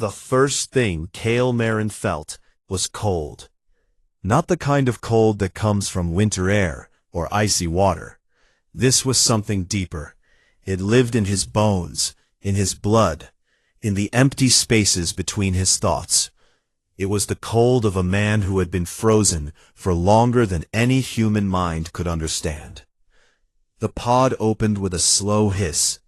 The first thing Cale Marin felt was cold. Not the kind of cold that comes from winter air or icy water. This was something deeper. It lived in his bones, in his blood, in the empty spaces between his thoughts. It was the cold of a man who had been frozen for longer than any human mind could understand. The pod opened with a slow hiss.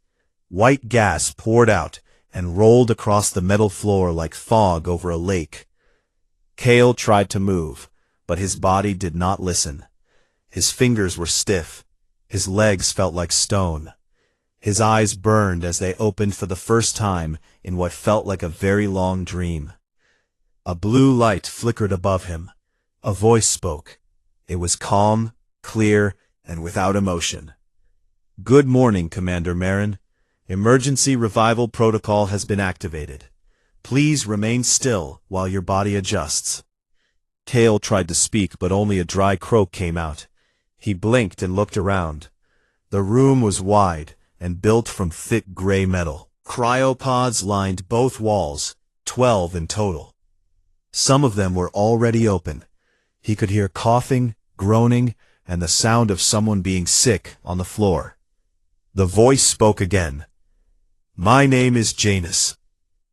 White gas poured out and rolled across the metal floor like fog over a lake. Cale tried to move, but his body did not listen. His fingers were stiff. His legs felt like stone. His eyes burned as they opened for the first time in what felt like a very long dream. A blue light flickered above him. A voice spoke. It was calm, clear, and without emotion. "Good morning, Commander Marin. Emergency revival protocol has been activated. Please remain still while your body adjusts." Cale tried to speak, but only a dry croak came out. He blinked and looked around. The room was wide and built from thick gray metal. Cryopods lined both walls, 12 in total. Some of them were already open. He could hear coughing, groaning, and the sound of someone being sick on the floor. The voice spoke again. "My name is Janus.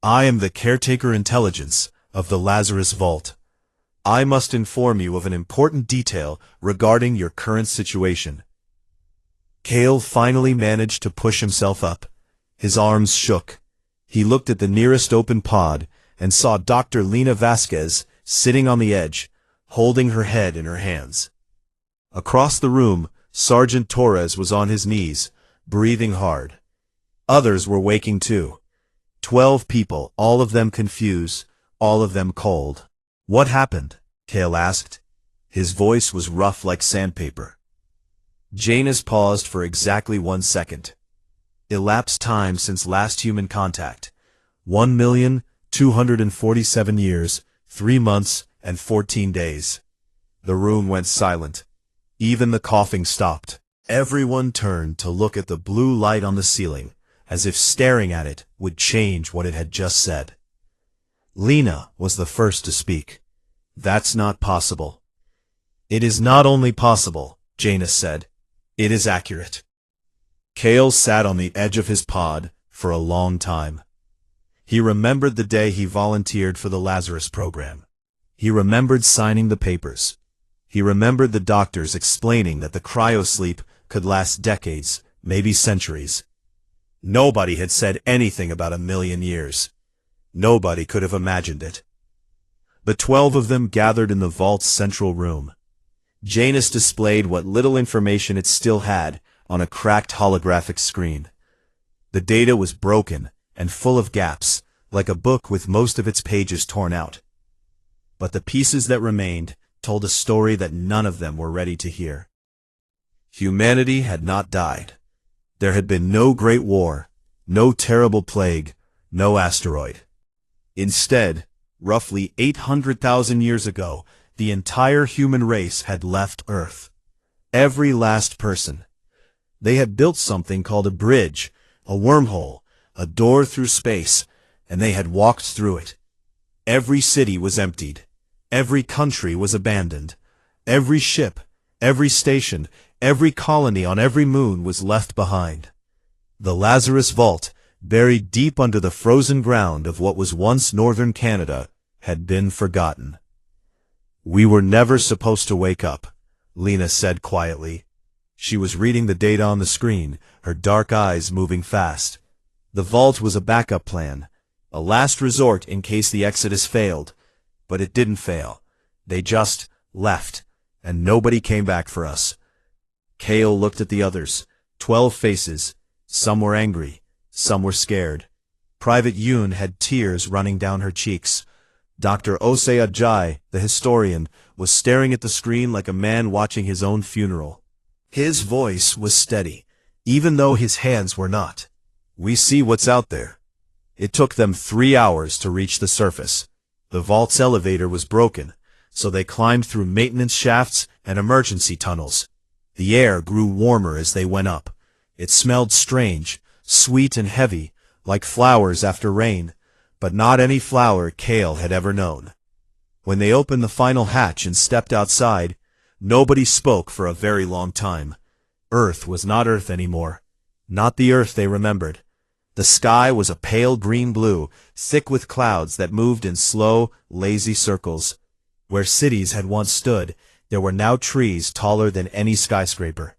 I am the caretaker intelligence of the Lazarus Vault. I must inform you of an important detail regarding your current situation." Cale finally managed to push himself up. His arms shook. He looked at the nearest open pod and saw Dr. Lena Vasquez sitting on the edge, holding her head in her hands. Across the room, Sergeant Torres was on his knees, breathing hard. Others were waking too. 12 people, all of them confused, all of them cold. "What happened?" Cale asked. His voice was rough like sandpaper. Janus paused for exactly 1 second. Elapsed time since last human contact. 1,247 years, 3 months, and 14 days. The room went silent. Even the coughing stopped. Everyone turned to look at the blue light on the ceiling, as if staring at it would change what it had just said. Lena was the first to speak. "That's not possible." "It is not only possible," Janus said. "It is accurate." Cale sat on the edge of his pod for a long time. He remembered the day he volunteered for the Lazarus program. He remembered signing the papers. He remembered the doctors explaining that the cryosleep could last decades, maybe centuries. Nobody had said anything about 1,000,000 years. Nobody could have imagined it. The 12 of them gathered in the vault's central room. Janus displayed what little information it still had on a cracked holographic screen. The data was broken and full of gaps, like a book with most of its pages torn out. But the pieces that remained told a story that none of them were ready to hear. Humanity had not died. There had been no great war, no terrible plague, no asteroid. Instead, roughly 800,000 years ago, the entire human race had left Earth. Every last person. They had built something called a bridge, a wormhole, a door through space, and they had walked through it. Every city was emptied. Every country was abandoned. Every ship, every station, every colony on every moon was left behind. The Lazarus Vault, buried deep under the frozen ground of what was once northern Canada, had been forgotten. "We were never supposed to wake up," Lena said quietly. She was reading the data on the screen, her dark eyes moving fast. The vault was a backup plan, a last resort in case the Exodus failed. But it didn't fail. They just left, and nobody came back for us. Cale looked at the others. 12 faces. Some were angry. Some were scared. Private Yoon had tears running down her cheeks. Dr. Osei Ajay, the historian, was staring at the screen like a man watching his own funeral. His voice was steady, even though his hands were not. "We see what's out there." It took them 3 hours to reach the surface. The vault's elevator was broken, so they climbed through maintenance shafts and emergency tunnels. The air grew warmer as they went up. It smelled strange, sweet and heavy, like flowers after rain, but not any flower Kale had ever known. When they opened the final hatch and stepped outside, nobody spoke for a very long time. Earth was not Earth anymore. Not the Earth they remembered. The sky was a pale green blue, thick with clouds that moved in slow, lazy circles. Where cities had once stood, there were now trees taller than any skyscraper.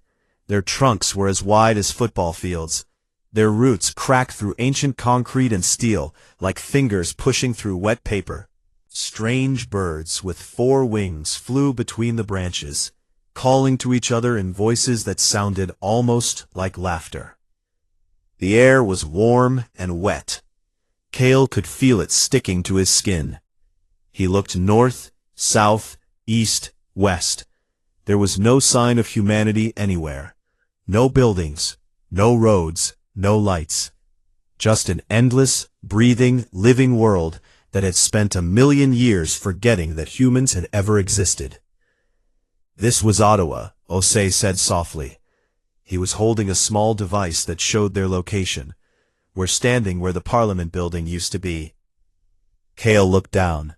Their trunks were as wide as football fields. Their roots cracked through ancient concrete and steel, like fingers pushing through wet paper. Strange birds with 4 wings flew between the branches, calling to each other in voices that sounded almost like laughter. The air was warm and wet. Kale could feel it sticking to his skin. He looked north, south, east, west. There was no sign of humanity anywhere. No buildings, no roads, no lights. Just an endless, breathing, living world that had spent 1,000,000 years forgetting that humans had ever existed. This was Ottawa, Osei said softly. He was holding a small device that showed their location. We're standing where the Parliament building used to be. Kale looked down.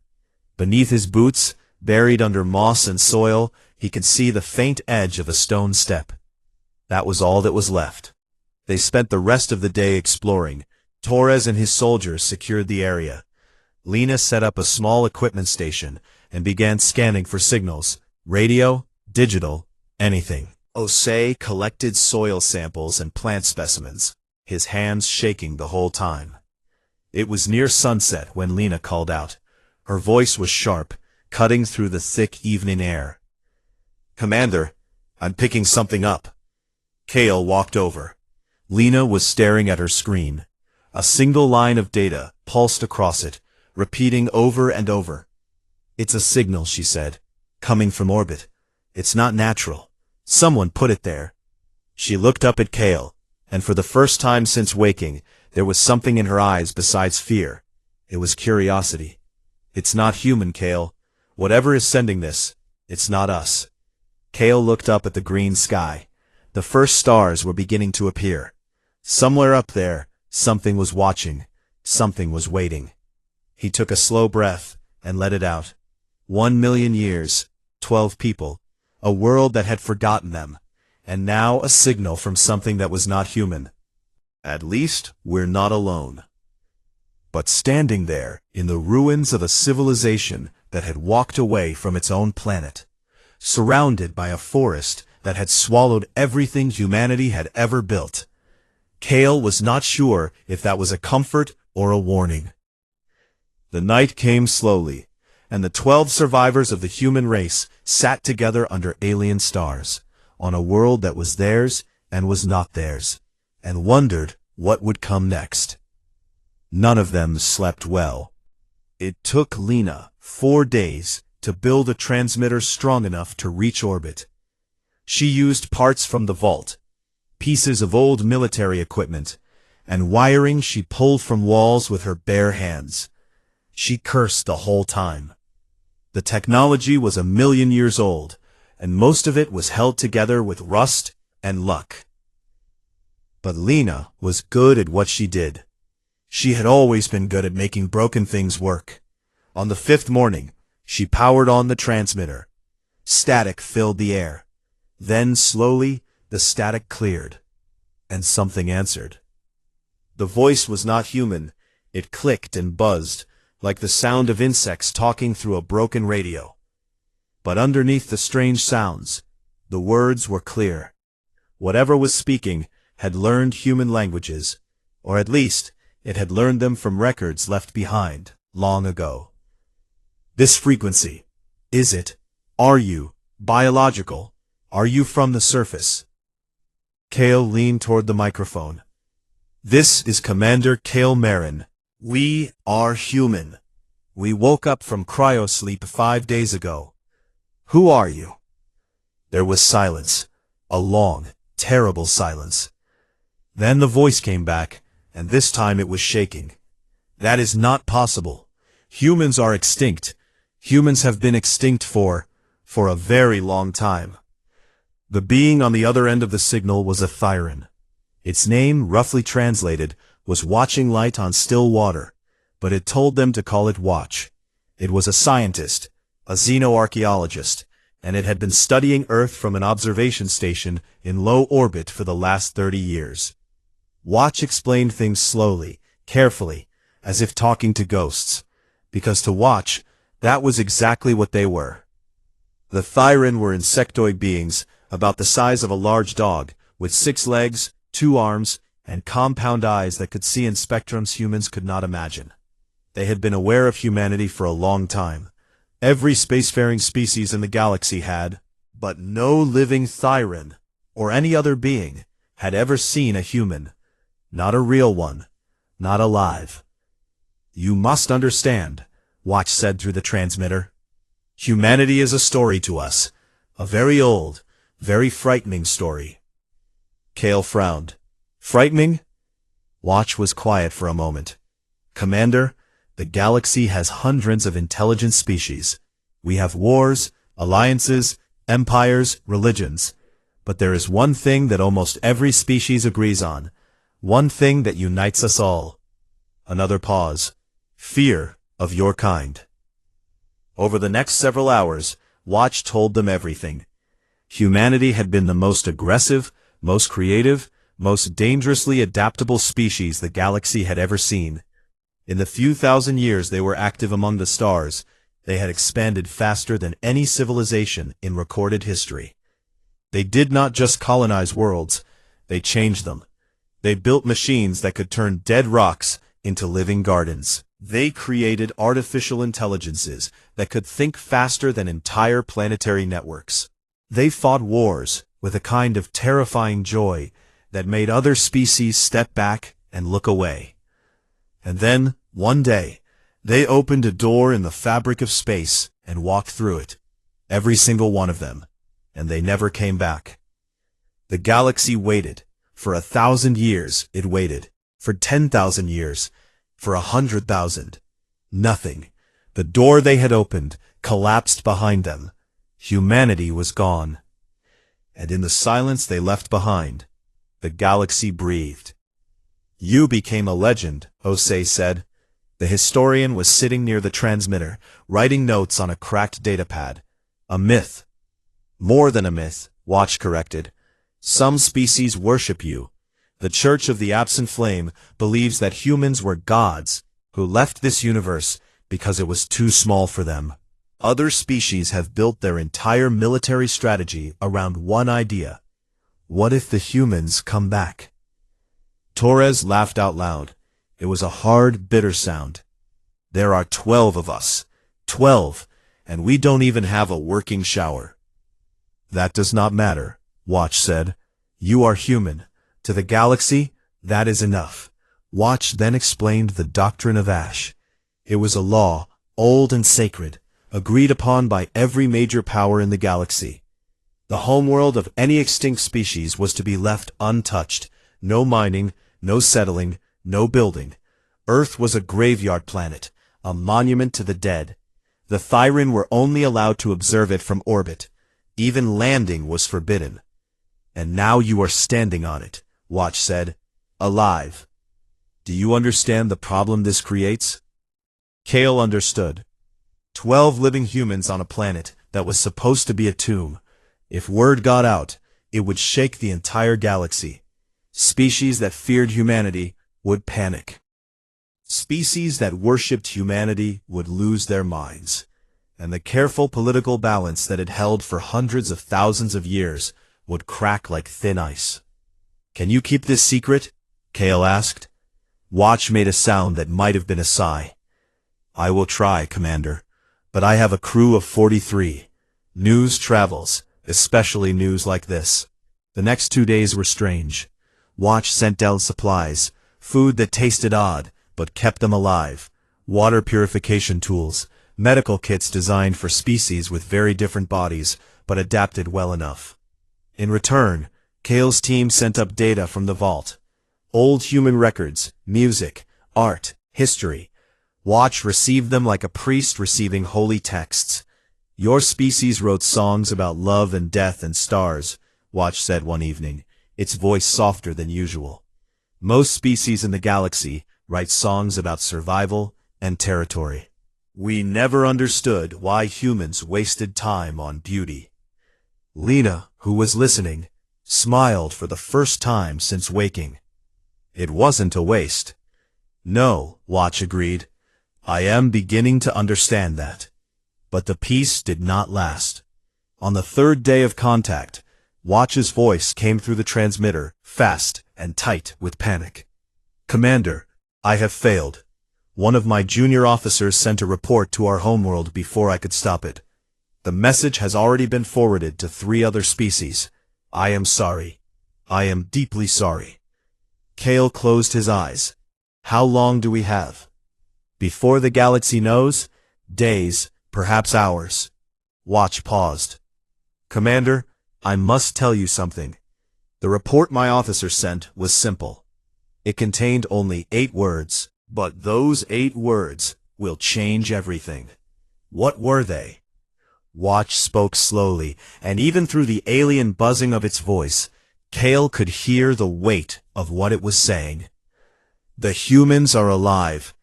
Beneath his boots, buried under moss and soil, he could see the faint edge of a stone step. That was all that was left. They spent the rest of the day exploring. Torres and his soldiers secured the area. Lena set up a small equipment station and began scanning for signals, radio, digital, anything. Osei collected soil samples and plant specimens, his hands shaking the whole time. It was near sunset when Lena called out. Her voice was sharp, cutting through the thick evening air. "Commander, I'm picking something up." Kale walked over. Lena was staring at her screen. A single line of data pulsed across it, repeating over and over. "It's a signal," she said, "coming from orbit. It's not natural. Someone put it there." She looked up at Kale, and for the first time since waking, there was something in her eyes besides fear. It was curiosity. "It's not human, Kale. Whatever is sending this, it's not us." Kale looked up at the green sky. The first stars were beginning to appear. Somewhere up there, something was watching. Something was waiting. He took a slow breath and let it out. 1,000,000 years, 12 people, a world that had forgotten them, and now a signal from something that was not human. At least we're not alone. But standing there, in the ruins of a civilization that had walked away from its own planet, surrounded by a forest that had swallowed everything humanity had ever built, Kale was not sure if that was a comfort or a warning. The night came slowly, and the 12 survivors of the human race sat together under alien stars, on a world that was theirs and was not theirs, and wondered what would come next. None of them slept well. It took Lena 4 days to build a transmitter strong enough to reach orbit. She used parts from the vault, pieces of old military equipment, and wiring she pulled from walls with her bare hands. She cursed the whole time. The technology was 1,000,000 years old, and most of it was held together with rust and luck. But Lena was good at what she did. She had always been good at making broken things work. On the 5th morning, she powered on the transmitter. Static filled the air. Then, slowly, the static cleared, and something answered. The voice was not human. It clicked and buzzed, like the sound of insects talking through a broken radio. But underneath the strange sounds, the words were clear. Whatever was speaking had learned human languages, or at least it had learned them from records left behind long ago. "This frequency, is it? Are you biological? Are you from the surface?" Kale leaned toward the microphone. "This is Commander Kale Marin. We are human. We woke up from cryo sleep 5 days ago. Who are you?" There was silence, a long, terrible silence. Then the voice came back, and this time it was shaking. "That is not possible. Humans are extinct. Humans have been extinct for a very long time." The being on the other end of the signal was a Thyran. Its name, roughly translated, was watching light on still water, but it told them to call it Watch. It was a scientist, a xenoarchaeologist, and it had been studying Earth from an observation station in low orbit for the last 30 years. Watch explained things slowly, carefully, as if talking to ghosts, because to Watch, that was exactly what they were. The Thyran were insectoid beings, about the size of a large dog, with 6 legs, 2 arms, and compound eyes that could see in spectrums humans could not imagine. They had been aware of humanity for a long time. Every spacefaring species in the galaxy had, but no living Thyran, or any other being, had ever seen a human. Not a real one. Not alive. "You must understand," Watch said through the transmitter. "Humanity is a story to us. A very old, very frightening story." Kale frowned. "Frightening?" Watch was quiet for a moment. "Commander, the galaxy has hundreds of intelligent species. We have wars, alliances, empires, religions. But there is one thing that almost every species agrees on. One thing that unites us all." Another pause. "Fear of your kind." Over the next several hours, Watch told them everything. Humanity had been the most aggressive, most creative, most dangerously adaptable species the galaxy had ever seen. In the few thousand years they were active among the stars, they had expanded faster than any civilization in recorded history. They did not just colonize worlds, they changed them. They built machines that could turn dead rocks into living gardens. They created artificial intelligences that could think faster than entire planetary networks. They fought wars with a kind of terrifying joy that made other species step back and look away. And then, one day, they opened a door in the fabric of space and walked through it. Every single one of them. And they never came back. The galaxy waited. For 1,000 years it waited. For 10,000 years. For 100,000. Nothing. The door they had opened collapsed behind them. Humanity was gone. And in the silence they left behind, the galaxy breathed. "You became a legend," Osei said. The historian was sitting near the transmitter, writing notes on a cracked datapad. "A myth." "More than a myth," Watch corrected. "Some species worship you. The Church of the Absent Flame believes that humans were gods who left this universe because it was too small for them. Other species have built their entire military strategy around one idea. What if the humans come back?" Torres laughed out loud. It was a hard, bitter sound. "There are 12 of us. 12, and we don't even have a working shower." "That does not matter," Watch said. "You are human. To the galaxy, that is enough." Watch then explained the doctrine of Ash. It was a law, old and sacred, agreed upon by every major power in the galaxy. The homeworld of any extinct species was to be left untouched. No mining, no settling, no building. Earth was a graveyard planet, a monument to the dead. The Thyran were only allowed to observe it from orbit. Even landing was forbidden. "And now you are standing on it," Watch said. "Alive. Do you understand the problem this creates?" Kale understood. 12 living humans on a planet that was supposed to be a tomb. If word got out, it would shake the entire galaxy. Species that feared humanity would panic. Species that worshipped humanity would lose their minds. And the careful political balance that had held for hundreds of thousands of years would crack like thin ice. "Can you keep this secret?" Kale asked. Watch made a sound that might have been a sigh. "I will try, Commander, but I have a crew of 43. News travels, especially news like this." The next 2 days were strange. Watch sent down supplies, food that tasted odd, but kept them alive, water purification tools, medical kits designed for species with very different bodies, but adapted well enough. In return, Kale's team sent up data from the vault. Old human records, music, art, history. Watch received them like a priest receiving holy texts. "Your species wrote songs about love and death and stars," Watch said one evening, its voice softer than usual. "Most species in the galaxy write songs about survival, and territory. We never understood why humans wasted time on beauty. Lena, who was listening, smiled for the first time since waking. It wasn't a waste. No, Watch agreed. I am beginning to understand that. But the peace did not last. On the third day of contact, Watch's voice came through the transmitter, fast and tight with panic. Commander, I have failed. One of my junior officers sent a report to our homeworld before I could stop it. The message has already been forwarded to 3 other species. I am sorry. I am deeply sorry. Kale closed his eyes. How long do we have? Before the galaxy knows? Days, perhaps hours. Watch paused. Commander, I must tell you something. The report my officer sent was simple. It contained only 8 words, but those 8 words will change everything. What were they? Watch spoke slowly, and even through the alien buzzing of its voice, Kale could hear the weight of what it was saying. The humans are alive.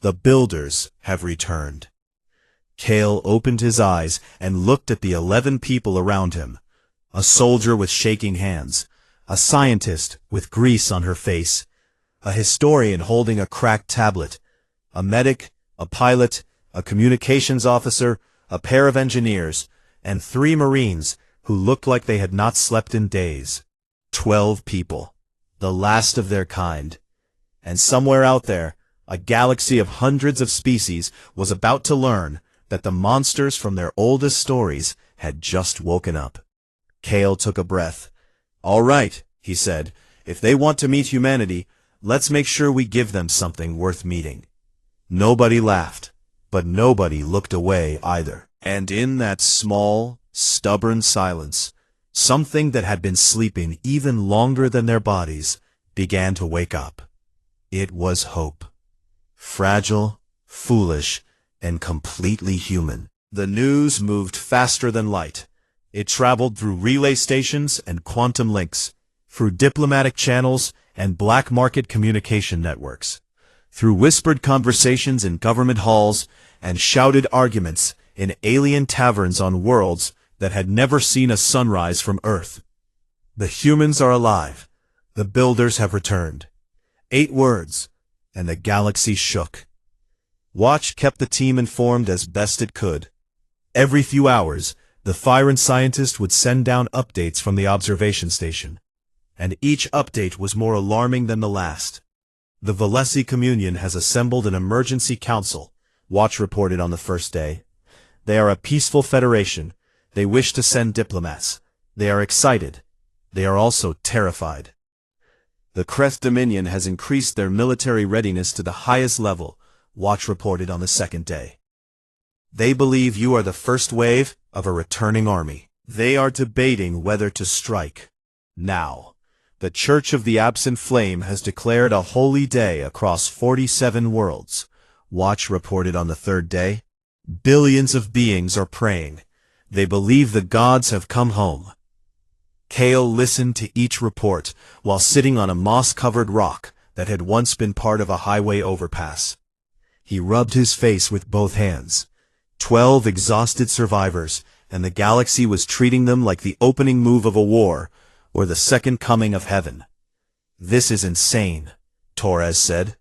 The builders have returned. Kale opened his eyes and looked at the 11 people around him. A soldier with shaking hands, a scientist with grease on her face, a historian holding a cracked tablet, a medic, a pilot, a communications officer, a pair of engineers, and 3 Marines who looked like they had not slept in days. 12 people, the last of their kind. And somewhere out there, a galaxy of hundreds of species was about to learn that the monsters from their oldest stories had just woken up. Kale took a breath. All right, he said, if they want to meet humanity, let's make sure we give them something worth meeting. Nobody laughed, but nobody looked away either. And in that small, stubborn silence, something that had been sleeping even longer than their bodies began to wake up. It was hope. Fragile, foolish, and completely human. The news moved faster than light. It traveled through relay stations and quantum links, through diplomatic channels and black market communication networks, through whispered conversations in government halls and shouted arguments in alien taverns on worlds that had never seen a sunrise from Earth. The humans are alive. The builders have returned. 8 words, and the galaxy shook. Watch kept the team informed as best it could. Every few hours, the Firen scientist would send down updates from the observation station, and each update was more alarming than the last. The Valesi Communion has assembled an emergency council, Watch reported on the first day. They are a peaceful federation. They wish to send diplomats. They are excited. They are also terrified. The Crest Dominion has increased their military readiness to the highest level, Watch reported on the second day. They believe you are the first wave of a returning army. They are debating whether to strike. Now, the Church of the Absent Flame has declared a holy day across 47 worlds, Watch reported on the third day. Billions of beings are praying. They believe the gods have come home. Kale listened to each report while sitting on a moss-covered rock that had once been part of a highway overpass. He rubbed his face with both hands. 12 exhausted survivors, and the galaxy was treating them like the opening move of a war, or the second coming of heaven. This is insane, Torres said.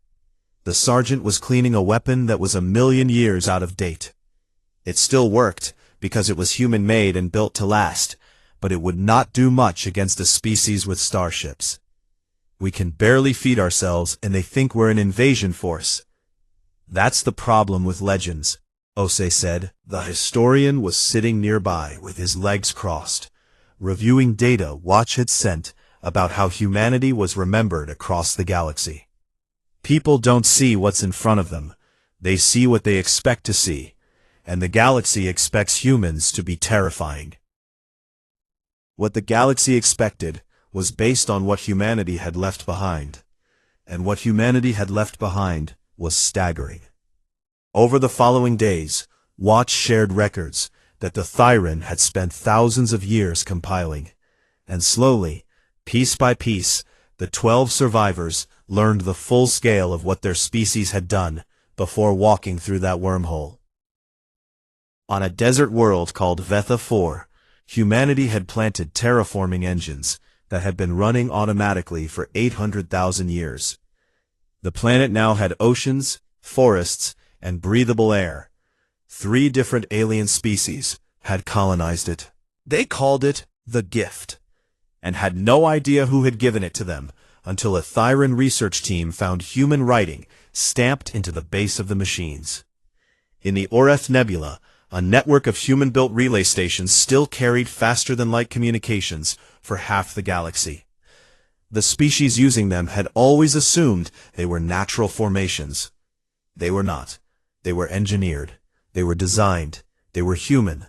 The sergeant was cleaning a weapon that was 1,000,000 years out of date. It still worked, because it was human-made and built to last, but it would not do much against a species with starships. We can barely feed ourselves, and they think we're an invasion force. That's the problem with legends, Ose said. The historian was sitting nearby with his legs crossed, reviewing data Watch had sent about how humanity was remembered across the galaxy. People don't see what's in front of them. They see what they expect to see, and the galaxy expects humans to be terrifying. What the galaxy expected was based on what humanity had left behind, and what humanity had left behind was staggering. Over the following days, Watch shared records that the Thyran had spent thousands of years compiling, and slowly, piece by piece, the 12 survivors learned the full scale of what their species had done before walking through that wormhole. On a desert world called Vetha 4, humanity had planted terraforming engines that had been running automatically for 800,000 years. The planet now had oceans, forests, and breathable air. 3 different alien species had colonized it. They called it the Gift, and had no idea who had given it to them until a Thyran research team found human writing stamped into the base of the machines. In the Oreth Nebula, a network of human-built relay stations still carried faster-than-light communications for half the galaxy. The species using them had always assumed they were natural formations. They were not. They were engineered. They were designed. They were human.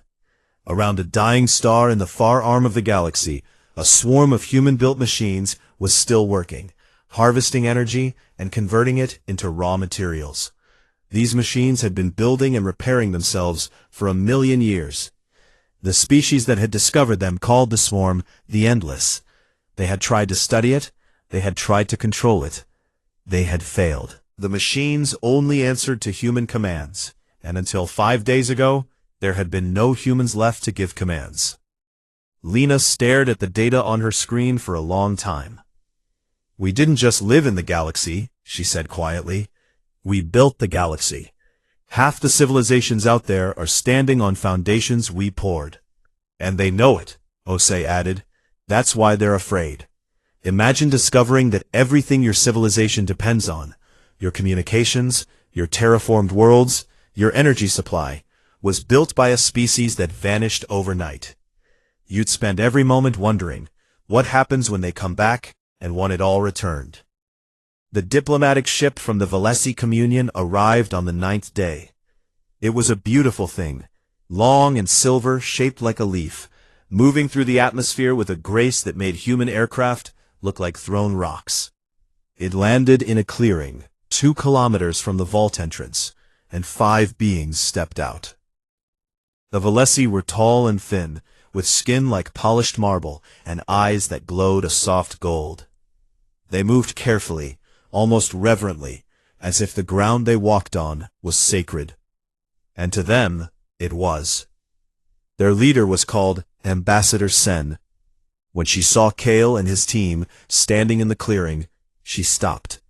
Around a dying star in the far arm of the galaxy, a swarm of human-built machines was still working, harvesting energy and converting it into raw materials. These machines had been building and repairing themselves for 1,000,000 years. The species that had discovered them called the swarm the Endless. They had tried to study it. They had tried to control it. They had failed. The machines only answered to human commands, and until 5 days ago, there had been no humans left to give commands. Lena stared at the data on her screen for a long time. "We didn't just live in the galaxy," she said quietly. "We built the galaxy. Half the civilizations out there are standing on foundations we poured. And they know it," Osei added. "That's why they're afraid. Imagine discovering that everything your civilization depends on, your communications, your terraformed worlds, your energy supply, was built by a species that vanished overnight. You'd spend every moment wondering, what happens when they come back and want it all returned?" The diplomatic ship from the Valesi Communion arrived on the 9th day. It was a beautiful thing, long and silver, shaped like a leaf, moving through the atmosphere with a grace that made human aircraft look like thrown rocks. It landed in a clearing, 2 kilometers from the vault entrance, and 5 beings stepped out. The Valesi were tall and thin, with skin like polished marble and eyes that glowed a soft gold. They moved carefully, almost reverently, as if the ground they walked on was sacred. And to them, it was. Their leader was called Ambassador Sen. When she saw Kale and his team standing in the clearing, she stopped.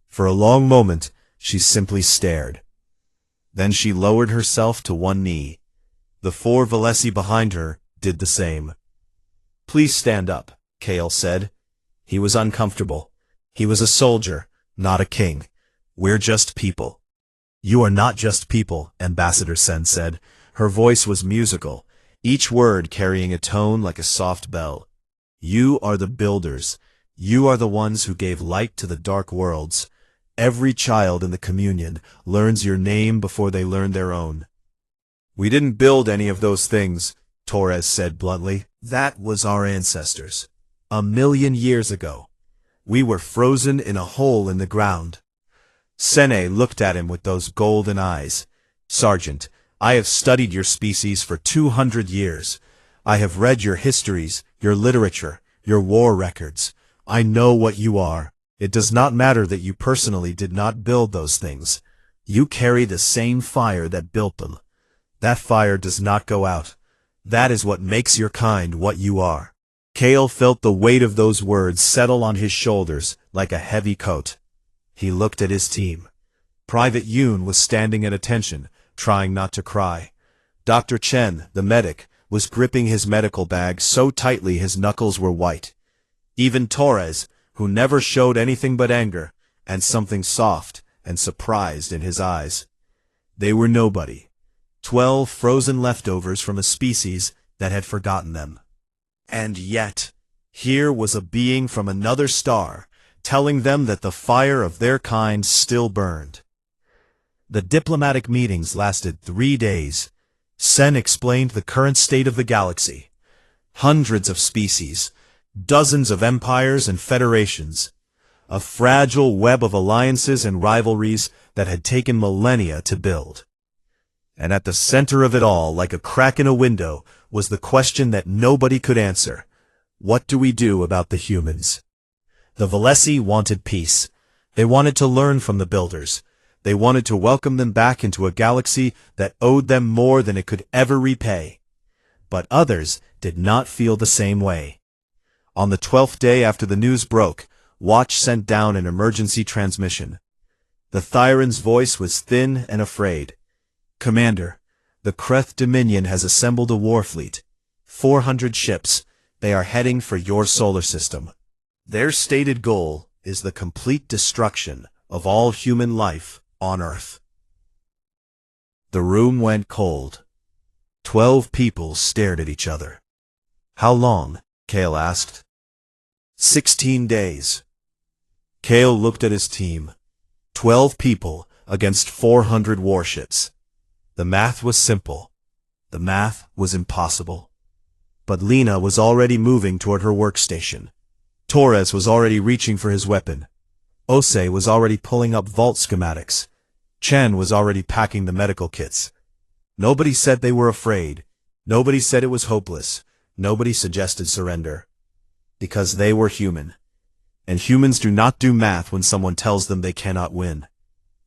For a long moment, she simply stared. Then she lowered herself to one knee. The 4 Valesi behind her did the same. "Please stand up," Kale said. He was uncomfortable. He was a soldier, not a king. "We're just people." "You are not just people," Ambassador Sen said. Her voice was musical, each word carrying a tone like a soft bell. "You are the builders. You are the ones who gave light to the dark worlds. Every child in the communion learns your name before they learn their own." "We didn't build any of those things," Torres said bluntly. "That was our ancestors. 1,000,000 years ago. We were frozen in a hole in the ground." Sene looked at him with those golden eyes. "Sergeant, I have studied your species for 200 years. I have read your histories, your literature, your war records. I know what you are. It does not matter that you personally did not build those things. You carry the same fire that built them. That fire does not go out. That is what makes your kind what you are." Kale felt the weight of those words settle on his shoulders like a heavy coat. He looked at his team. Private Yoon was standing at attention, trying not to cry. Dr. Chen, the medic, was gripping his medical bag so tightly his knuckles were white. Even Torres, who never showed anything but anger, and something soft and surprised in his eyes. They were nobody. 12 frozen leftovers from a species that had forgotten them. And yet, here was a being from another star, telling them that the fire of their kind still burned. The diplomatic meetings lasted 3 days. Sen explained the current state of the galaxy. Hundreds of species, dozens of empires and federations, a fragile web of alliances and rivalries that had taken millennia to build. And at the center of it all, like a crack in a window, was the question that nobody could answer. What do we do about the humans? The Valesi wanted peace. They wanted to learn from the builders. They wanted to welcome them back into a galaxy that owed them more than it could ever repay. But others did not feel the same way. On the 12th day after the news broke, Watch sent down an emergency transmission. The Thyran's voice was thin and afraid. "Commander, the Kreth Dominion has assembled a war fleet. 400 ships. They are heading for your solar system. Their stated goal is the complete destruction of all human life on Earth." The room went cold. 12 people stared at each other. "How long?" Kale asked. 16 days. Kale looked at his team. 12 people against 400 warships. The math was simple. The math was impossible. But Lena was already moving toward her workstation. Torres was already reaching for his weapon. Ose was already pulling up vault schematics. Chen was already packing the medical kits. Nobody said they were afraid. Nobody said it was hopeless. Nobody suggested surrender. Because they were human. And humans do not do math when someone tells them they cannot win.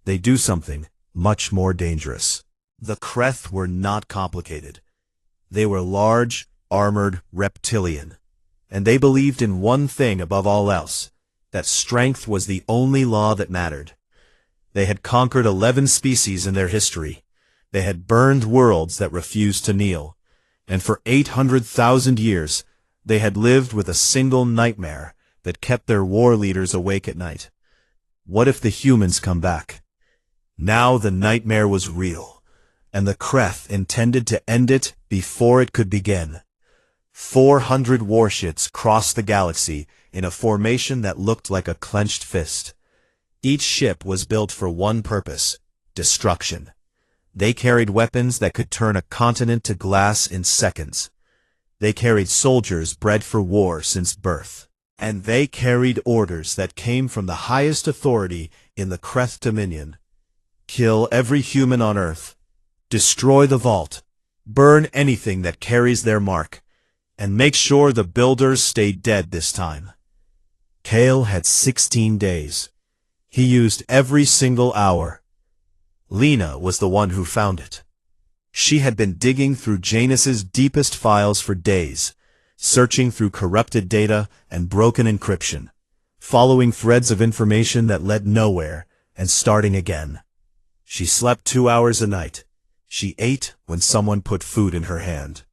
They do something much more dangerous. The Kreth were not complicated. They were large, armored reptilian. And they believed in one thing above all else, that strength was the only law that mattered. They had conquered 11 species in their history. They had burned worlds that refused to kneel. And for 800,000 years, they had lived with a single nightmare that kept their war leaders awake at night. What if the humans come back? Now the nightmare was real, and the Kreth intended to end it before it could begin. 400 warships crossed the galaxy in a formation that looked like a clenched fist. Each ship was built for one purpose: destruction. They carried weapons that could turn a continent to glass in seconds. They carried soldiers bred for war since birth. And they carried orders that came from the highest authority in the Kreth Dominion. Kill every human on Earth. Destroy the vault. Burn anything that carries their mark. And make sure the builders stay dead this time. Kale had 16 days. He used every single hour. Lena was the one who found it. She had been digging through Janus's deepest files for days, searching through corrupted data and broken encryption, following threads of information that led nowhere, and starting again. She slept 2 hours a night. She ate when someone put food in her hand.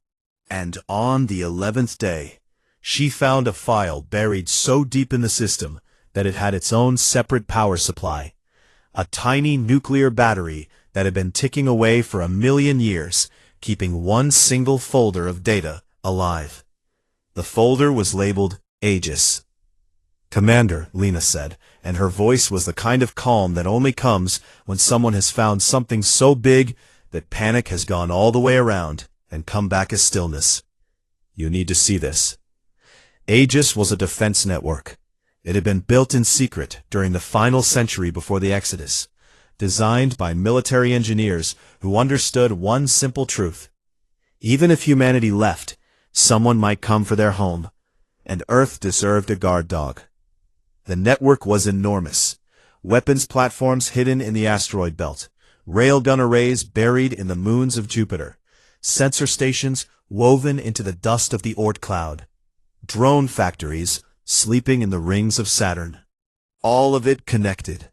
And on the 11th day, she found a file buried so deep in the system that it had its own separate power supply. A tiny nuclear battery that had been ticking away for 1,000,000 years, keeping one single folder of data alive. The folder was labeled Aegis. "Commander," Lena said, and her voice was the kind of calm that only comes when someone has found something so big that panic has gone all the way around and come back as stillness. "You need to see this." Aegis was a defense network. It had been built in secret during the final century before the Exodus, designed by military engineers who understood one simple truth. Even if humanity left, someone might come for their home, and Earth deserved a guard dog. The network was enormous. Weapons platforms hidden in the asteroid belt, railgun arrays buried in the moons of Jupiter, sensor stations woven into the dust of the Oort cloud, drone factories sleeping in the rings of Saturn. All of it connected,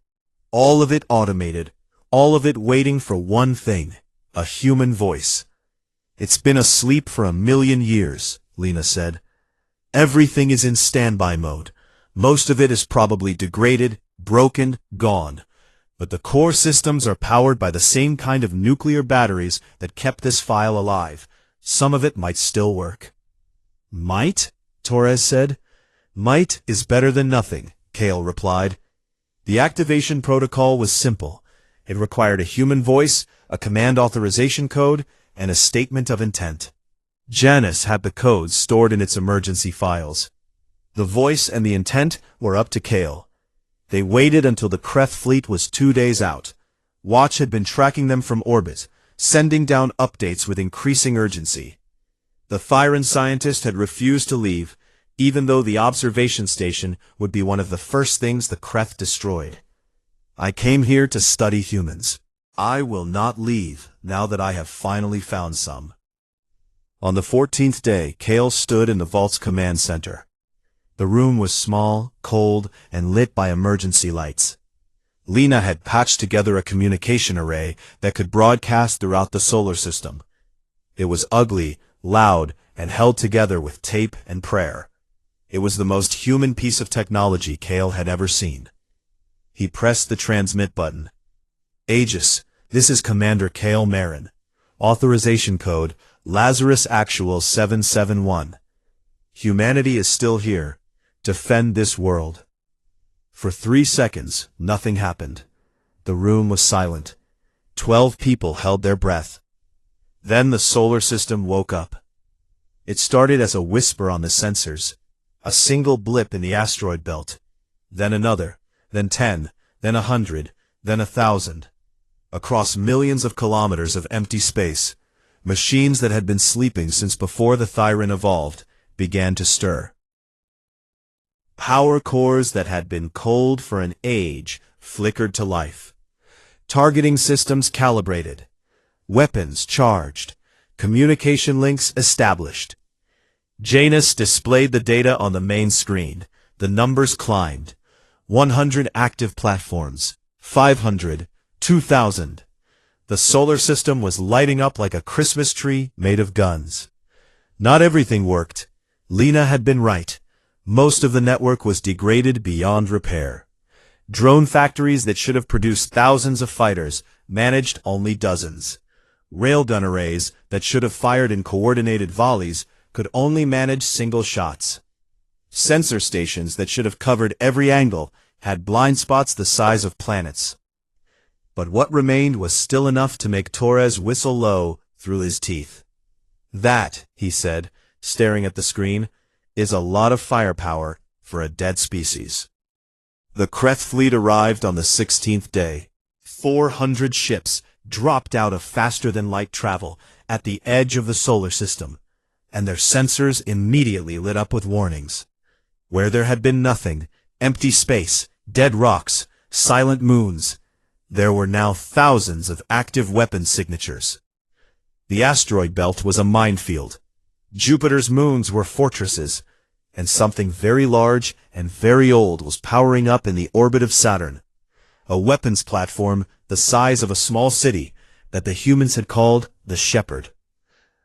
all of it automated, all of it waiting for one thing: a human voice. "It's been asleep for 1,000,000 years, Lena said. "Everything is in standby mode. Most of it is probably degraded, broken, gone. But the core systems are powered by the same kind of nuclear batteries that kept this file alive. Some of it might still work." "Might?" Torres said. "Might is better than nothing," Kale replied. The activation protocol was simple. It required a human voice, a command authorization code, and a statement of intent. Janus had the codes stored in its emergency files. The voice and the intent were up to Kale. They waited until the Kreth fleet was 2 days out. Watch had been tracking them from orbit, sending down updates with increasing urgency. The Thyran scientist had refused to leave, even though the observation station would be one of the first things the Kreth destroyed. I came here to study humans. I will not leave now that I have finally found some. On the 14th day, Kale stood in the vault's command center. The room was small, cold, and lit by emergency lights. Lena had patched together a communication array that could broadcast throughout the solar system. It was ugly, loud, and held together with tape and prayer. It was the most human piece of technology Kale had ever seen. He pressed the transmit button. Aegis, this is Commander Kale Marin. Authorization code, Lazarus Actual 771. Humanity is still here. Defend this world. For 3 seconds, nothing happened. The room was silent. 12 people held their breath. Then the solar system woke up. It started as a whisper on the sensors, a single blip in the asteroid belt, then another, then 10, then 100, then 1,000. Across millions of kilometers of empty space, machines that had been sleeping since before the Thyran evolved began to stir. Power cores that had been cold for an age flickered to life. Targeting systems calibrated. Weapons charged. Communication links established. Janus displayed the data on the main screen. The numbers climbed. 100 active platforms. 500. 2,000. The solar system was lighting up like a Christmas tree made of guns. Not everything worked. Lena had been right. Most of the network was degraded beyond repair. Drone factories that should have produced thousands of fighters managed only dozens. Railgun arrays that should have fired in coordinated volleys could only manage single shots. Sensor stations that should have covered every angle had blind spots the size of planets. But what remained was still enough to make Torres whistle low through his teeth. That, he said, staring at the screen, is a lot of firepower for a dead species. The Kreth fleet arrived on the 16th day. 400 ships dropped out of faster-than-light travel at the edge of the solar system, and their sensors immediately lit up with warnings. Where there had been nothing, empty space, dead rocks, silent moons, there were now thousands of active weapon signatures. The asteroid belt was a minefield. Jupiter's moons were fortresses, and something very large and very old was powering up in the orbit of Saturn. A weapons platform the size of a small city that the humans had called the Shepherd.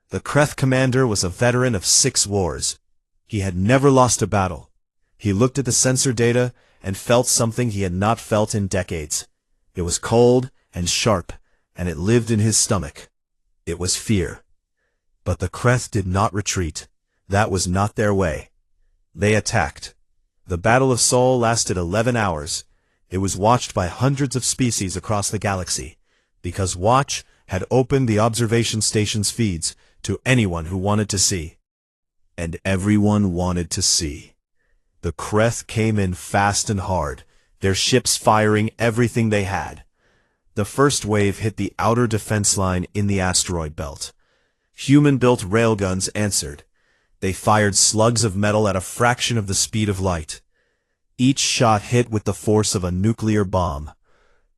The Kreth commander was a veteran of 6 wars. He had never lost a battle. He looked at the sensor data and felt something he had not felt in decades. It was cold and sharp, and it lived in his stomach. It was fear. But the Kreth did not retreat. That was not their way. They attacked. The Battle of Sol lasted 11 hours. It was watched by hundreds of species across the galaxy, because Watch had opened the observation station's feeds to anyone who wanted to see. And everyone wanted to see. The Kreth came in fast and hard, their ships firing everything they had. The first wave hit the outer defense line in the asteroid belt. Human-built railguns answered. They fired slugs of metal at a fraction of the speed of light. Each shot hit with the force of a nuclear bomb.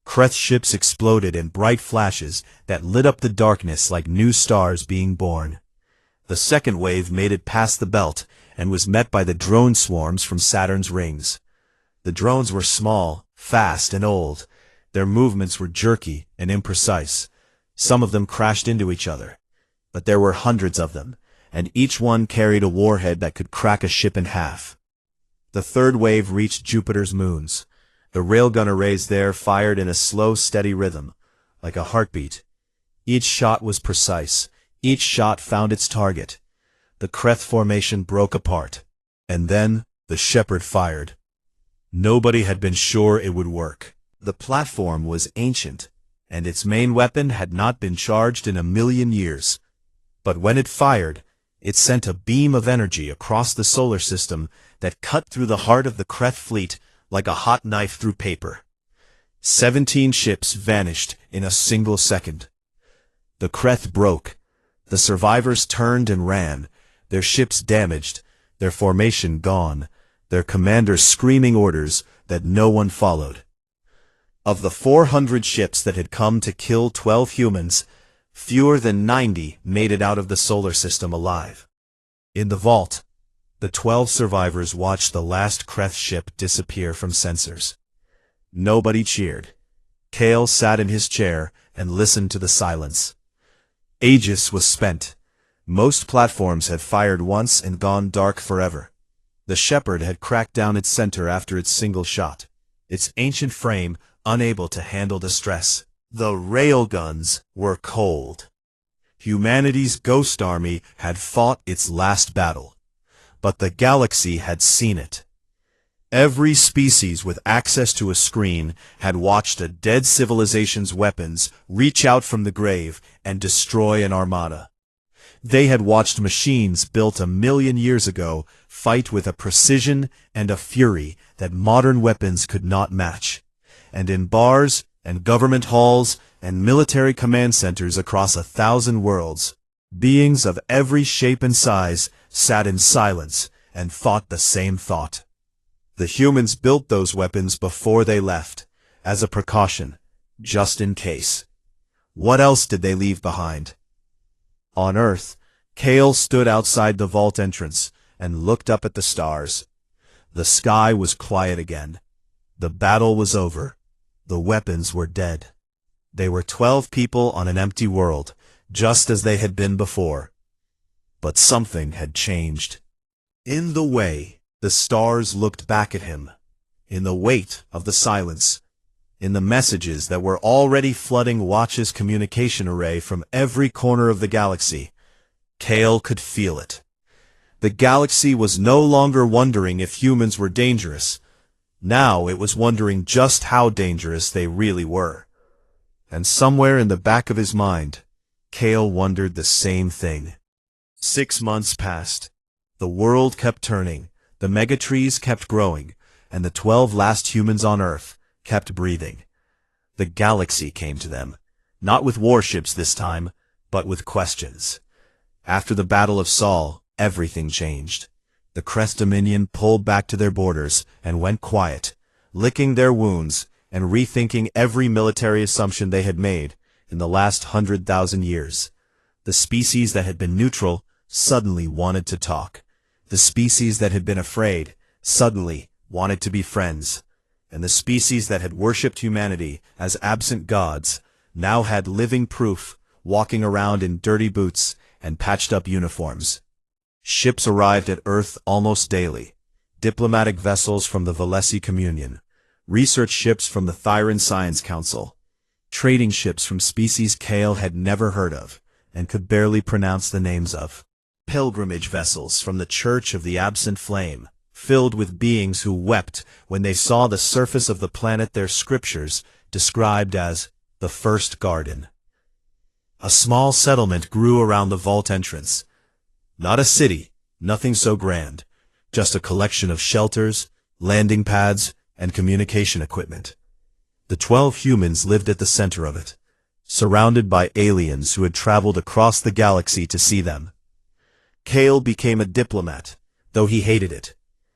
Kreth ships exploded in bright flashes that lit up the darkness like new stars being born. The second wave made it past the belt and was met by the drone swarms from Saturn's rings. The drones were small, fast, and old. Their movements were jerky and imprecise. Some of them crashed into each other. But there were hundreds of them, and each one carried a warhead that could crack a ship in half. The third wave reached Jupiter's moons. The railgun arrays there fired in a slow, steady rhythm, like a heartbeat. Each shot was precise. Each shot found its target. The Kreth formation broke apart. And then the Shepherd fired. Nobody had been sure it would work. The platform was ancient, and its main weapon had not been charged in 1,000,000 years. But when it fired, it sent a beam of energy across the solar system that cut through the heart of the Kreth fleet like a hot knife through paper. 17 ships vanished in a single second. The Kreth broke. The survivors turned and ran, their ships damaged, their formation gone, their commanders screaming orders that no one followed. Of the 400 ships that had come to kill 12 humans, fewer than 90 made it out of the solar system alive. In the vault, the 12 survivors watched the last Kreth ship disappear from sensors. Nobody cheered. Kale sat in his chair and listened to the silence. Aegis was spent. Most platforms had fired once and gone dark forever. The Shepherd had cracked down its center after its single shot, its ancient frame unable to handle the stress. The railguns were cold. Humanity's ghost army had fought its last battle, but the galaxy had seen it. Every species with access to a screen had watched a dead civilization's weapons reach out from the grave and destroy an armada. They had watched machines built 1,000,000 years ago fight with a precision and a fury that modern weapons could not match. And in bars and government halls and military command centers across 1,000 worlds, beings of every shape and size sat in silence and thought the same thought. The humans built those weapons before they left, as a precaution, just in case. What else did they leave behind? On Earth, Kale stood outside the vault entrance and looked up at the stars. The sky was quiet again. The battle was over. The weapons were dead. They were 12 people on an empty world, just as they had been before. But something had changed. In the way, the stars looked back at him. In the weight of the silence. In the messages that were already flooding Watch's communication array from every corner of the galaxy. Kale could feel it. The galaxy was no longer wondering if humans were dangerous. Now it was wondering just how dangerous they really were. And somewhere in the back of his mind, Kale wondered the same thing. 6 months passed. The world kept turning, the megatrees kept growing, and the 12 last humans on Earth kept breathing. The galaxy came to them, not with warships this time, but with questions. After the Battle of Sol, everything changed. The Crest Dominion pulled back to their borders and went quiet, licking their wounds and rethinking every military assumption they had made in the last 100,000 years. The species that had been neutral suddenly wanted to talk. The species that had been afraid suddenly wanted to be friends. And the species that had worshipped humanity as absent gods now had living proof, walking around in dirty boots and patched-up uniforms. Ships arrived at Earth almost daily. Diplomatic vessels from the Valesi Communion, research ships from the Thyran Science Council, trading ships from species Kale had never heard of and could barely pronounce the names of, pilgrimage vessels from the Church of the Absent Flame, filled with beings who wept when they saw the surface of the planet their scriptures described as the first garden. A small settlement grew around the vault entrance. Not a city, nothing so grand, just a collection of shelters, landing pads, and communication equipment. The 12 humans lived at the center of it, surrounded by aliens who had traveled across the galaxy to see them. Kale became a diplomat, though he hated it.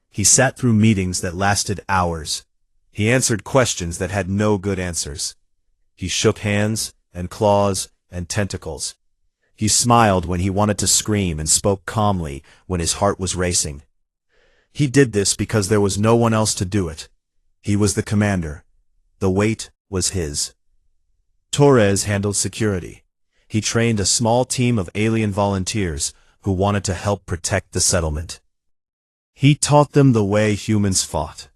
He sat through meetings that lasted hours. He answered questions that had no good answers. He shook hands and claws and tentacles. He smiled when he wanted to scream and spoke calmly when his heart was racing. He did this because there was no one else to do it. He was the commander. The weight was his. Torres handled security. He trained a small team of alien volunteers who wanted to help protect the settlement. He taught them the way humans fought,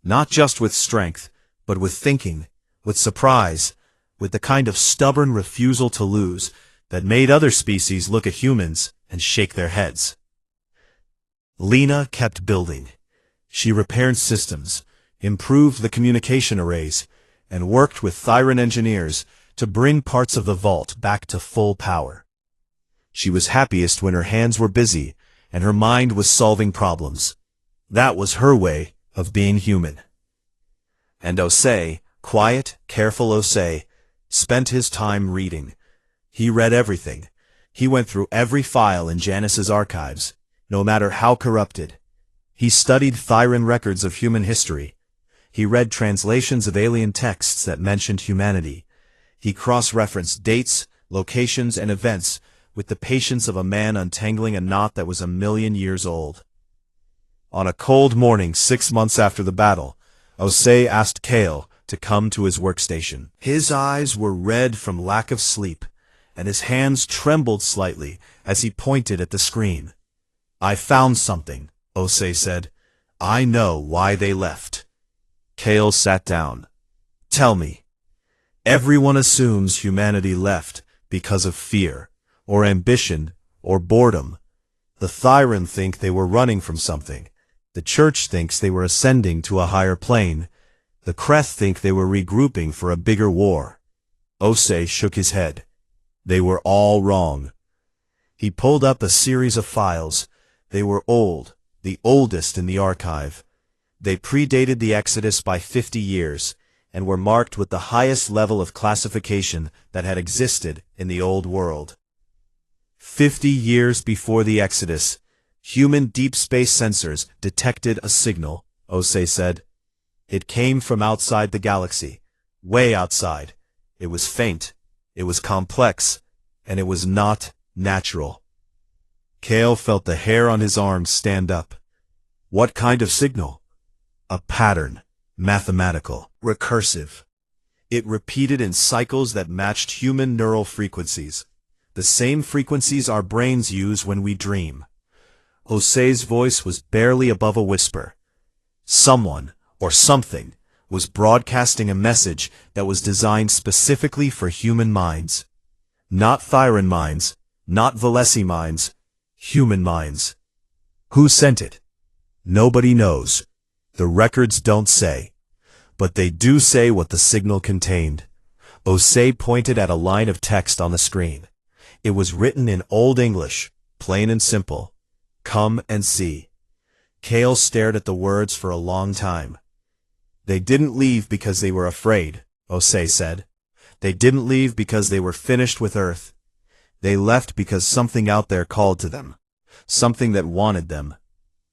not just with strength, but with thinking, with surprise, with the kind of stubborn refusal to lose that made other species look at humans and shake their heads. Lena kept building. She repaired systems, improved the communication arrays, and worked with Thyran engineers to bring parts of the vault back to full power. She was happiest when her hands were busy and her mind was solving problems. That was her way of being human. And Osei, quiet, careful Osei, spent his time reading. He read everything. He went through every file in Janus's archives, no matter how corrupted. He studied Thyran records of human history. He read translations of alien texts that mentioned humanity. He cross-referenced dates, locations, and events with the patience of a man untangling a knot that was 1,000,000 years old. On a cold morning 6 months after the battle, Osei asked Kale to come to his workstation. His eyes were red from lack of sleep, and his hands trembled slightly as he pointed at the screen. "I found something," Osei said. "I know why they left." Kale sat down. "Tell me." "Everyone assumes humanity left because of fear, or ambition, or boredom. The Thyran think they were running from something. The Church thinks they were ascending to a higher plane. The Kreth think they were regrouping for a bigger war." Osei shook his head. They were all wrong. He pulled up a series of files. They were old, the oldest in the archive. They predated the Exodus by 50 years, and were marked with the highest level of classification that had existed in the old world. 50 years before the Exodus, human deep space sensors detected a signal, Osei said. It came from outside the galaxy, way outside. It was faint, it was complex, and it was not natural. Kale felt the hair on his arms stand up. What kind of signal? A pattern, mathematical, recursive. It repeated in cycles that matched human neural frequencies, the same frequencies our brains use when we dream. Osei's voice was barely above a whisper. Someone, or something, was broadcasting a message that was designed specifically for human minds. Not Thyran minds, not Valesi minds, human minds. Who sent it? Nobody knows. The records don't say. But they do say what the signal contained. Osei pointed at a line of text on the screen. It was written in Old English, plain and simple. Come and see. Kale stared at the words for a long time. They didn't leave because they were afraid, Osei said. They didn't leave because they were finished with Earth. They left because something out there called to them, something that wanted them.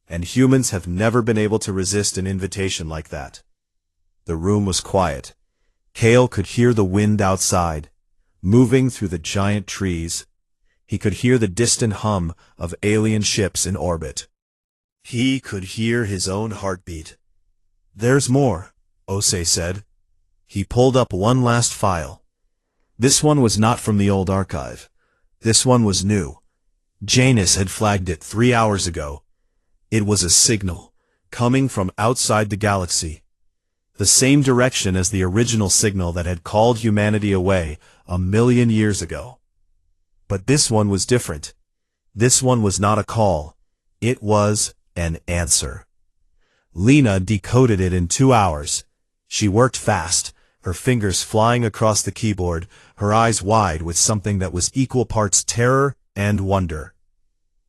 And humans have never been able to resist an invitation like that. The room was quiet. Kale could hear the wind outside, moving through the giant trees. He could hear the distant hum of alien ships in orbit. He could hear his own heartbeat. There's more, Osei said. He pulled up one last file. This one was not from the old archive. This one was new. Janus had flagged it 3 hours ago. It was a signal, coming from outside the galaxy. The same direction as the original signal that had called humanity away 1,000,000 years ago. But this one was different. This one was not a call. It was an answer. Lena decoded it in 2 hours. She worked fast, her fingers flying across the keyboard, her eyes wide with something that was equal parts terror and wonder.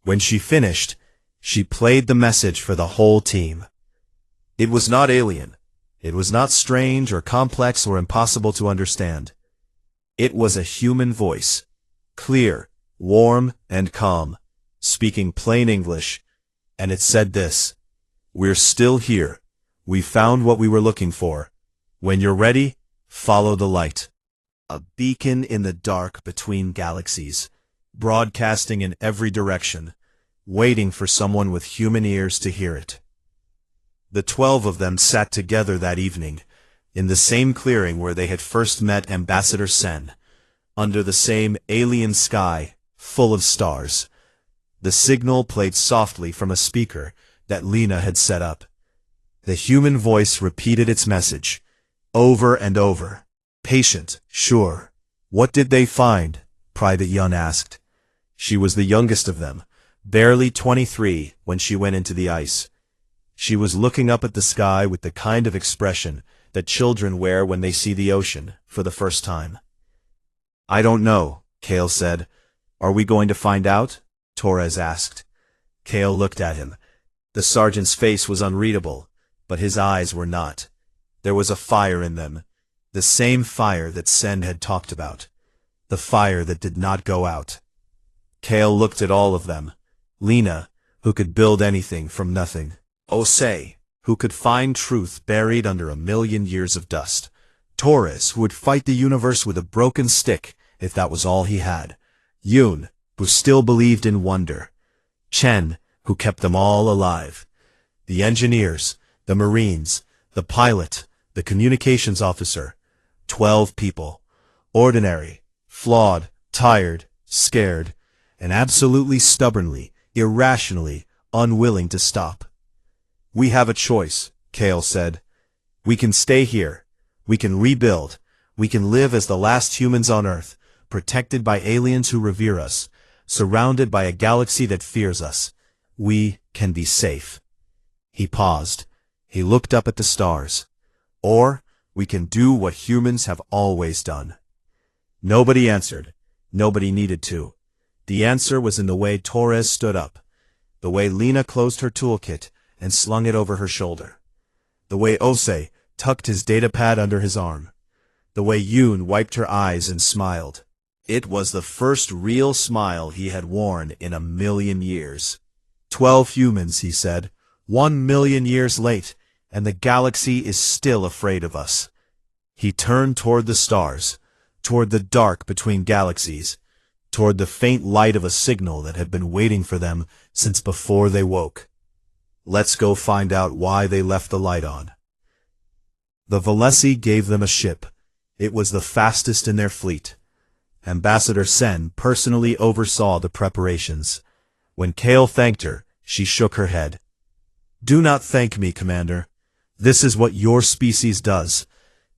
When she finished, she played the message for the whole team. It was not alien. It was not strange or complex or impossible to understand. It was a human voice, clear, warm, and calm, speaking plain English, and it said this: "We're still here. We found what we were looking for. When you're ready, follow the light." A beacon in the dark between galaxies, broadcasting in every direction, waiting for someone with human ears to hear it. The 12 of them sat together that evening, in the same clearing where they had first met Ambassador Sen, under the same alien sky, full of stars. The signal played softly from a speaker that Lena had set up. The human voice repeated its message, over and over. Patient, sure. What did they find? Private Yun asked. She was the youngest of them, barely 23 when she went into the ice. She was looking up at the sky with the kind of expression that children wear when they see the ocean for the first time. I don't know, Kale said. Are we going to find out? Torres asked. Kale looked at him. The sergeant's face was unreadable, but his eyes were not. There was a fire in them, the same fire that Sen had talked about, the fire that did not go out. Kale looked at all of them. Lena, who could build anything from nothing. Osei, who could find truth buried under a million years of dust. Taurus, who would fight the universe with a broken stick if that was all he had. Yoon, who still believed in wonder. Chen, who kept them all alive. The engineers, the marines, the pilot, the communications officer. 12 people. Ordinary, flawed, tired, scared, and absolutely stubbornly, irrationally, unwilling to stop. "We have a choice," Kale said. "We can stay here. We can rebuild. We can live as the last humans on Earth, protected by aliens who revere us, surrounded by a galaxy that fears us. We can be safe." He paused. He looked up at the stars. "Or we can do what humans have always done." Nobody answered. Nobody needed to. The answer was in the way Torres stood up, the way Lena closed her toolkit and slung it over her shoulder, the way Ose tucked his datapad under his arm, the way Yoon wiped her eyes and smiled. It was the first real smile he had worn in a million years. 12 humans, he said, 1 million years late, and the galaxy is still afraid of us. He turned toward the stars, toward the dark between galaxies, toward the faint light of a signal that had been waiting for them since before they woke. "Let's go find out why they left the light on." The Valesi gave them a ship. It was the fastest in their fleet. Ambassador Sen personally oversaw the preparations. When Kale thanked her, she shook her head. "Do not thank me, Commander. This is what your species does.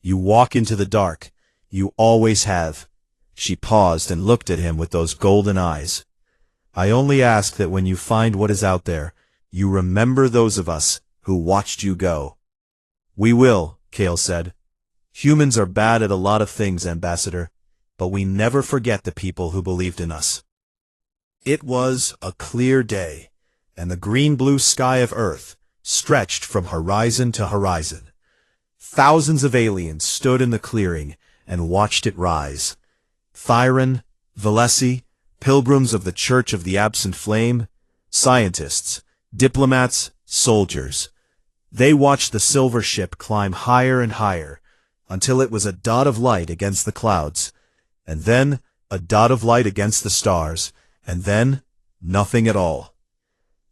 You walk into the dark. You always have." She paused and looked at him with those golden eyes. "I only ask that when you find what is out there, you remember those of us who watched you go." "We will," Kale said. "Humans are bad at a lot of things, Ambassador, but we never forget the people who believed in us." It was a clear day, and the green-blue sky of Earth stretched from horizon to horizon. Thousands of aliens stood in the clearing and watched it rise. Thyran, Valesi, pilgrims of the Church of the Absent Flame, scientists, diplomats, soldiers. They watched the silver ship climb higher and higher, until it was a dot of light against the clouds, and then a dot of light against the stars, and then nothing at all.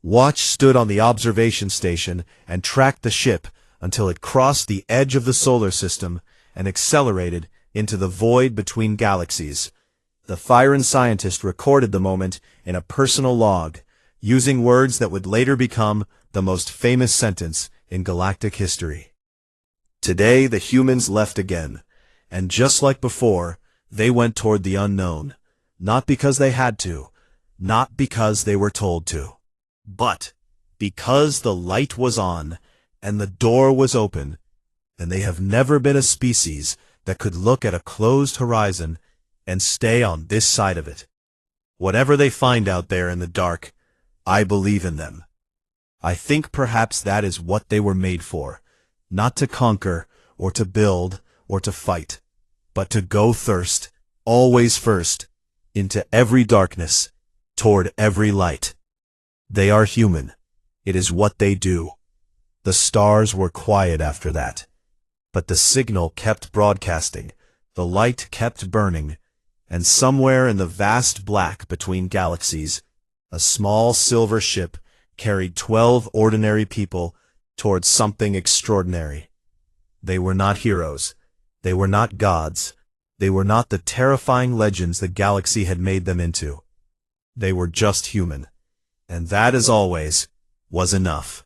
Watch stood on the observation station and tracked the ship until it crossed the edge of the solar system and accelerated into the void between galaxies. The Thyran scientist recorded the moment in a personal log, using words that would later become the most famous sentence in galactic history. Today the humans left again, and just like before, they went toward the unknown, not because they had to, not because they were told to, but because the light was on and the door was open, and they have never been a species that could look at a closed horizon and stay on this side of it. Whatever they find out there in the dark, I believe in them. I think perhaps that is what they were made for, not to conquer, or to build, or to fight, but to go thirst, always first, into every darkness, toward every light. They are human. It is what they do. The stars were quiet after that, but the signal kept broadcasting, the light kept burning, and somewhere in the vast black between galaxies, a small silver ship carried 12 ordinary people towards something extraordinary. They were not heroes. They were not gods. They were not the terrifying legends the galaxy had made them into. They were just human. And that, as always, was enough.